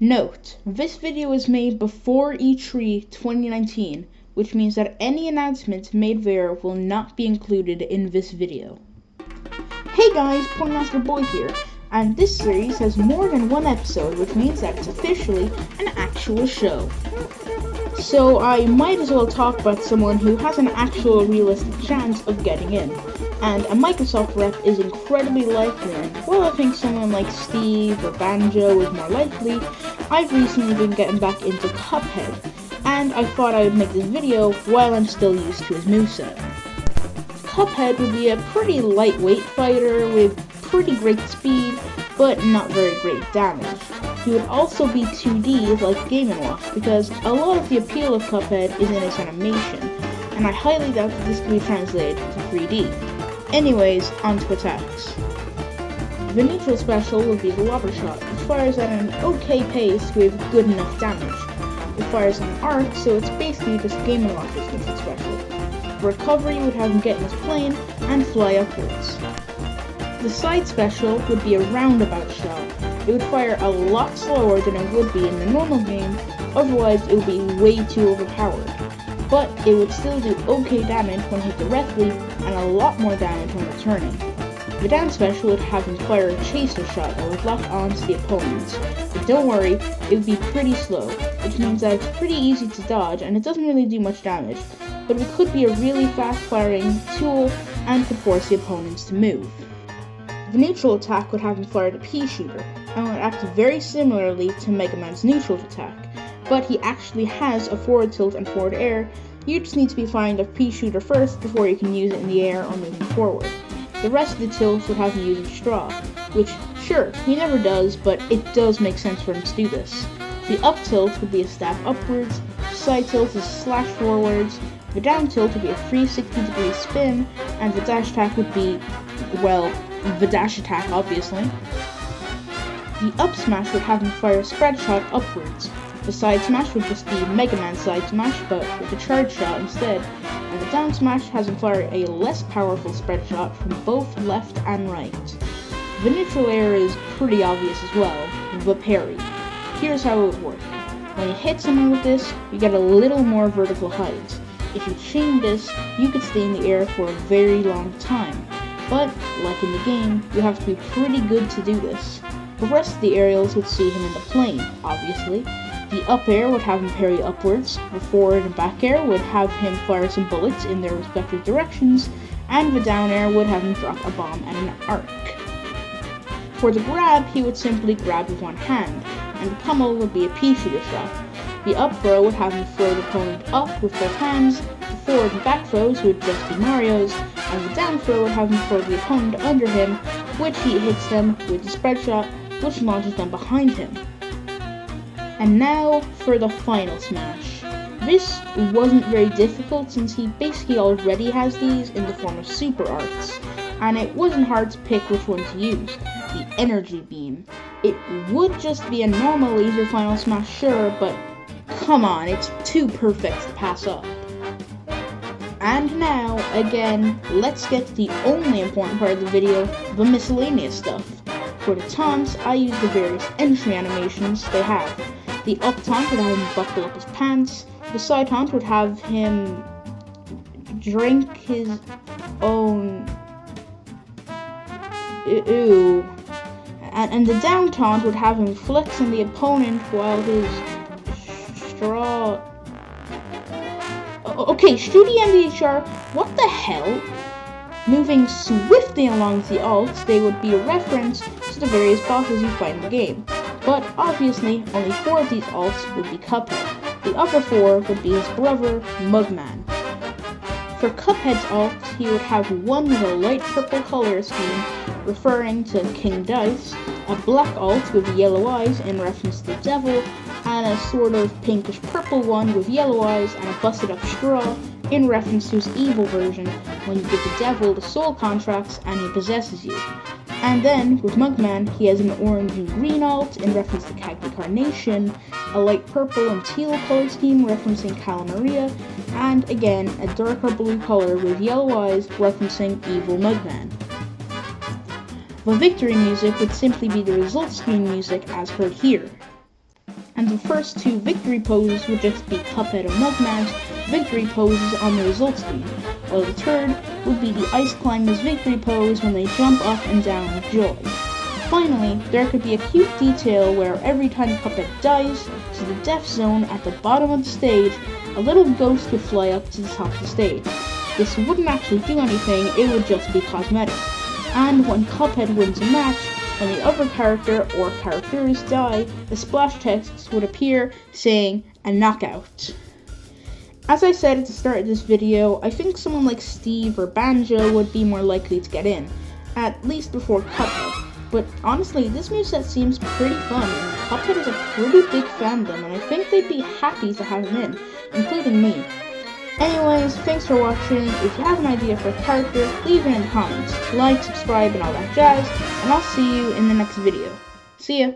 Note, this video was made before E3 2019, which means that any announcements made there will not be included in this video. Hey guys, Pointmaster Boy here, and this series has more than one episode, which means that it's officially an actual show. So I might as well talk about someone who has an actual realistic chance of getting in. And a Microsoft rep is incredibly likely, and while I think someone like Steve or Banjo is more likely, I've recently been getting back into Cuphead, and I thought I would make this video while I'm still used to his moveset. Cuphead would be a pretty lightweight fighter with pretty great speed, but not very great damage. He would also be 2D like Game & Watch, because a lot of the appeal of Cuphead is in its animation, and I highly doubt that this can be translated to 3D. Anyways, on to attacks. The neutral special would be the Lobber Shot, which fires at an okay pace with good enough damage. It fires on an arc, so it's basically just Game & Watch's neutral special. For recovery, would have him get in his plane and fly upwards. The side special would be a roundabout shot. It would fire a lot slower than it would be in the normal game, otherwise it would be way too overpowered. But it would still do okay damage when hit directly, and a lot more damage when returning. The down special would have him fire a chaser shot that would lock onto the opponents. But don't worry, it would be pretty slow, which means that it's pretty easy to dodge and it doesn't really do much damage, but it could be a really fast firing tool and could force the opponents to move. The neutral attack would have him fire the pea shooter, and would act very similarly to Mega Man's neutral attack, but he actually has a forward tilt and forward air. You just need to be firing the pea shooter first before you can use it in the air or moving forward. The rest of the tilts would have him using straw, which, sure, he never does, but it does make sense for him to do this. The up tilt would be a stab upwards, side tilt is slash forwards, the down tilt would be a 360-degree spin, and the dash attack would be, well, the dash attack obviously. The up smash would have him fire a spread shot upwards. The side smash would just be Mega Man side smash, but with a charge shot instead, and the down smash has him fire a less powerful spread shot from both left and right. The neutral air is pretty obvious as well, the parry. Here's how it would work. When you hit someone with this, you get a little more vertical height. If you chain this, you could stay in the air for a very long time, but like in the game, you have to be pretty good to do this. The rest of the aerials would see him in the plane, obviously. The up air would have him parry upwards, the forward and back air would have him fire some bullets in their respective directions, and the down air would have him drop a bomb at an arc. For the grab, he would simply grab with one hand, and the pummel would be a pea shooter shot. The up throw would have him throw the opponent up with both hands, the forward and back throws would just be Mario's, and the down throw would have him throw the opponent under him, which he hits them with the spread shot, which launches them behind him. And now for the final smash. This wasn't very difficult since he basically already has these in the form of super arcs, and it wasn't hard to pick which one to use. The energy beam. It would just be a normal laser final smash, sure, but come on, it's too perfect to pass up. And now, again, let's get to the only important part of the video, the miscellaneous stuff. For the taunts, I use the various entry animations they have. The up taunt would have him buckle up his pants, the side taunt would have him drink his own... Ew. And the down taunt would have him flex on the opponent while his straw... Okay, Shooty MDHR, what the hell? Moving swiftly along the alts, they would be a reference to the various bosses you find in the game. But obviously, only 4 of these alts would be Cuphead. The other 4 would be his brother, Mugman. For Cuphead's alt, he would have one with a light purple color scheme, referring to King Dice, a black alt with yellow eyes in reference to the devil, and a sort of pinkish purple one with yellow eyes and a busted up straw in reference to his evil version when you give the devil the soul contracts and he possesses you. And then, with Mugman, he has an orange and green alt in reference to Cagny Carnation, a light purple and teal color scheme referencing Calamaria, and again, a darker blue color with yellow eyes referencing evil Mugman. The victory music would simply be the result screen music as heard here. and the first two victory poses would just be Cuphead and Mugman's victory poses on the results screen, while the third would be the Ice Climbers victory pose when they jump up and down with joy. Finally, there could be a cute detail where every time Cuphead dies to the death zone at the bottom of the stage, a little ghost would fly up to the top of the stage. This wouldn't actually do anything, it would just be cosmetic. And when Cuphead wins a match, when the other character or characters die, the splash text would appear saying, "a knockout." As I said at the start of this video, I think someone like Steve or Banjo would be more likely to get in, at least before Cuphead. But honestly, this moveset seems pretty fun, and Cuphead is a pretty big fandom, and I think they'd be happy to have him in, including me. Anyways, thanks for watching. If you have an idea for a character, leave it in the comments. Like, subscribe, and all that jazz, and I'll see you in the next video. See ya!